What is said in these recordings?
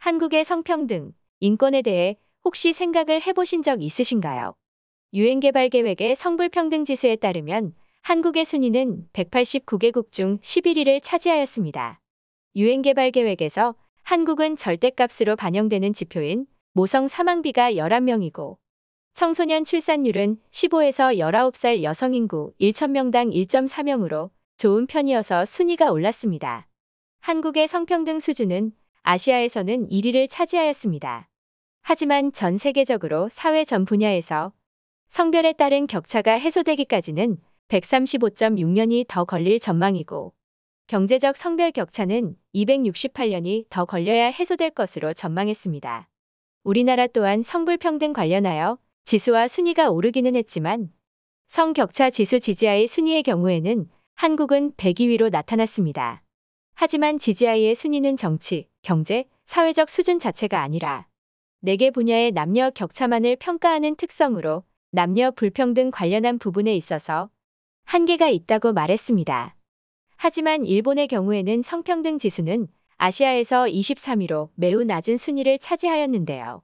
한국의 성평등, 인권에 대해 혹시 생각을 해보신 적 있으신가요? 유엔개발계획의 성불평등 지수에 따르면 한국의 순위는 189개국 중 11위를 차지하였습니다. 유엔개발계획에서 한국은 절대값으로 반영되는 지표인 모성 사망비가 11명이고 청소년 출산율은 15에서 19살 여성 인구 1,000명당 1.4명으로 좋은 편이어서 순위가 올랐습니다. 한국의 성평등 수준은 아시아에서는 1위를 차지하였습니다. 하지만 전 세계적으로 사회 전 분야에서 성별에 따른 격차가 해소되기까지는 135.6년이 더 걸릴 전망이고 경제적 성별 격차는 268년이 더 걸려야 해소될 것으로 전망했습니다. 우리나라 또한 성불평등 관련하여 지수와 순위가 오르기는 했지만 성격차 지수 GGI 순위의 경우에는 한국은 102위로 나타났습니다. 하지만 GGI의 순위는 정치, 경제, 사회적 수준 자체가 아니라 4개 분야의 남녀 격차만을 평가하는 특성으로 남녀 불평등 관련한 부분에 있어서 한계가 있다고 말했습니다. 하지만 일본의 경우에는 성평등 지수는 아시아에서 23위로 매우 낮은 순위를 차지하였는데요.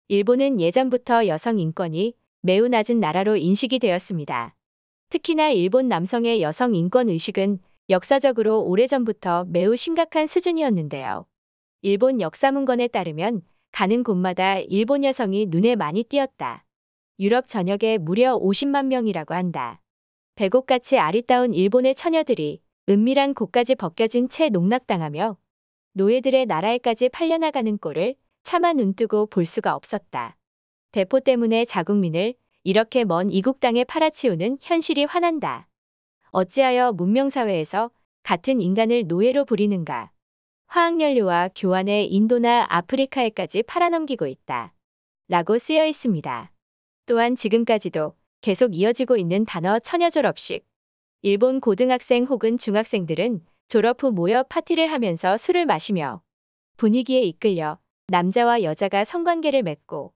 일본은 예전부터 여성 인권이 매우 낮은 나라로 인식이 되었습니다. 특히나 일본 남성의 여성 인권 의식은 역사적으로 오래전부터 매우 심각한 수준이었는데요. 일본 역사문건에 따르면 가는 곳마다 일본 여성이 눈에 많이 띄었다. 유럽 전역에 무려 50만 명이라고 한다. 배곡같이 아리따운 일본의 처녀들이 은밀한 곳까지 벗겨진 채 농락당하며 노예들의 나라에까지 팔려나가는 꼴을 차마 눈뜨고 볼 수가 없었다. 대포 때문에 자국민을 이렇게 먼 이국 땅에 팔아치우는 현실이 화난다. 어찌하여 문명사회에서 같은 인간을 노예로 부리는가? 화학연료와 교환에 인도나 아프리카에까지 팔아넘기고 있다. 라고 쓰여 있습니다. 또한 지금까지도 계속 이어지고 있는 단어 처녀 졸업식. 일본 고등학생 혹은 중학생들은 졸업 후 모여 파티를 하면서 술을 마시며 분위기에 이끌려 남자와 여자가 성관계를 맺고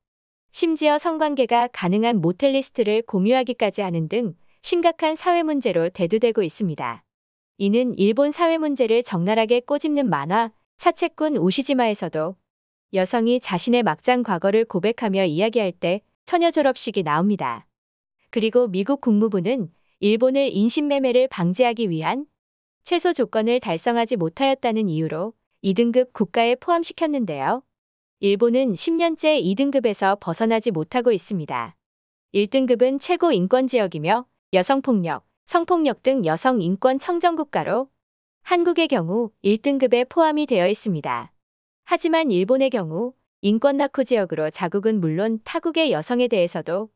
심지어 성관계가 가능한 모텔 리스트를 공유하기까지 하는 등 심각한 사회 문제로 대두되고 있습니다. 이는 일본 사회 문제를 적나라하게 꼬집는 만화 사채꾼 오시지마에서도 여성이 자신의 막장 과거를 고백하며 이야기할 때 처녀 졸업식이 나옵니다. 그리고 미국 국무부는 일본을 인신매매를 방지하기 위한 최소 조건을 달성하지 못하였다는 이유로 2등급 국가에 포함시켰는데요. 일본은 10년째 2등급에서 벗어나지 못하고 있습니다. 1등급은 최고 인권지역이며 여성폭력, 성폭력 등 여성 인권 청정국가로 한국의 경우 1등급에 포함이 되어 있습니다. 하지만 일본의 경우 인권 낙후 지역으로 자국은 물론 타국의 여성에 대해서도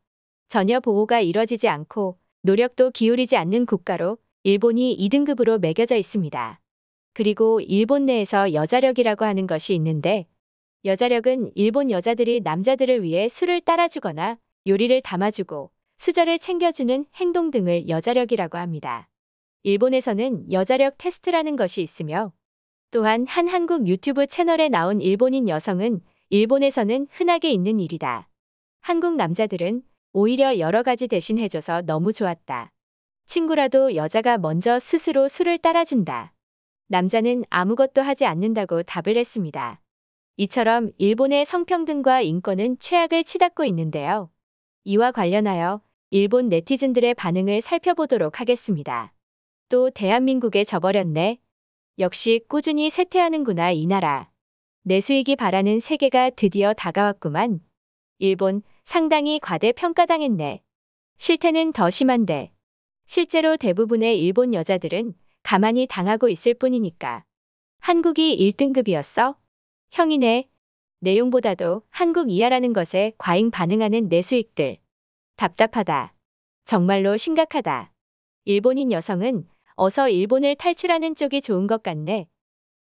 전혀 보호가 이뤄지지 않고 노력도 기울이지 않는 국가로 일본이 2등급으로 매겨져 있습니다. 그리고 일본 내에서 여자력이라고 하는 것이 있는데 여자력은 일본 여자들이 남자들을 위해 술을 따라주거나 요리를 담아주고 수저를 챙겨주는 행동 등을 여자력이라고 합니다. 일본에서는 여자력 테스트라는 것이 있으며 또한 한 한국 유튜브 채널에 나온 일본인 여성은 일본에서는 흔하게 있는 일이다. 한국 남자들은 오히려 여러 가지 대신 해줘서 너무 좋았다. 친구라도 여자가 먼저 스스로 술을 따라준다. 남자는 아무것도 하지 않는다고 답을 했습니다. 이처럼 일본의 성평등과 인권은 최악을 치닫고 있는데요. 이와 관련하여 일본 네티즌들의 반응을 살펴보도록 하겠습니다. 또 대한민국에 져버렸네. 역시 꾸준히 쇠퇴하는구나 이 나라. 내 수익이 바라는 세계가 드디어 다가왔구만. 일본 상당히 과대평가당했네. 실태는 더 심한데. 실제로 대부분의 일본 여자들은 가만히 당하고 있을 뿐이니까. 한국이 1등급이었어? 형이네. 내용보다도 한국 이하라는 것에 과잉 반응하는 내 수익들. 답답하다. 정말로 심각하다. 일본인 여성은 어서 일본을 탈출하는 쪽이 좋은 것 같네.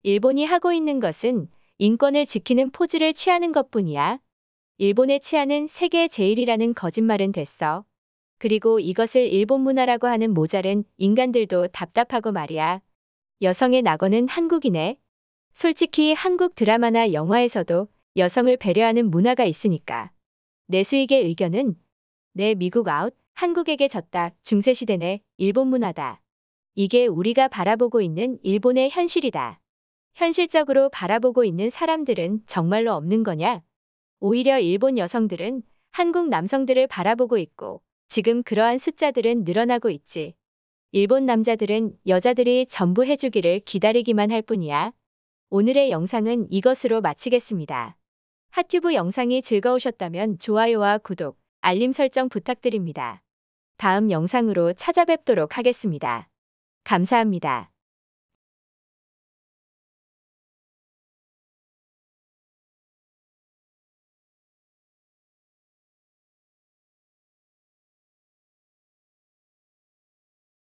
일본이 하고 있는 것은 인권을 지키는 포즈를 취하는 것뿐이야. 일본의 치안은 세계 제일이라는 거짓말은 됐어. 그리고 이것을 일본 문화라고 하는 모자른 인간들도 답답하고 말이야. 여성의 낙원은 한국이네. 솔직히 한국 드라마나 영화에서도 여성을 배려하는 문화가 있으니까. 내 수익의 의견은 내 미국 아웃, 한국에게 졌다, 중세시대네, 일본 문화다. 이게 우리가 바라보고 있는 일본의 현실이다. 현실적으로 바라보고 있는 사람들은 정말로 없는 거냐? 오히려 일본 여성들은 한국 남성들을 바라보고 있고 지금 그러한 숫자들은 늘어나고 있지. 일본 남자들은 여자들이 전부 해주기를 기다리기만 할 뿐이야. 오늘의 영상은 이것으로 마치겠습니다. 핫튜브 영상이 즐거우셨다면 좋아요와 구독, 알림 설정 부탁드립니다. 다음 영상으로 찾아뵙도록 하겠습니다. 감사합니다.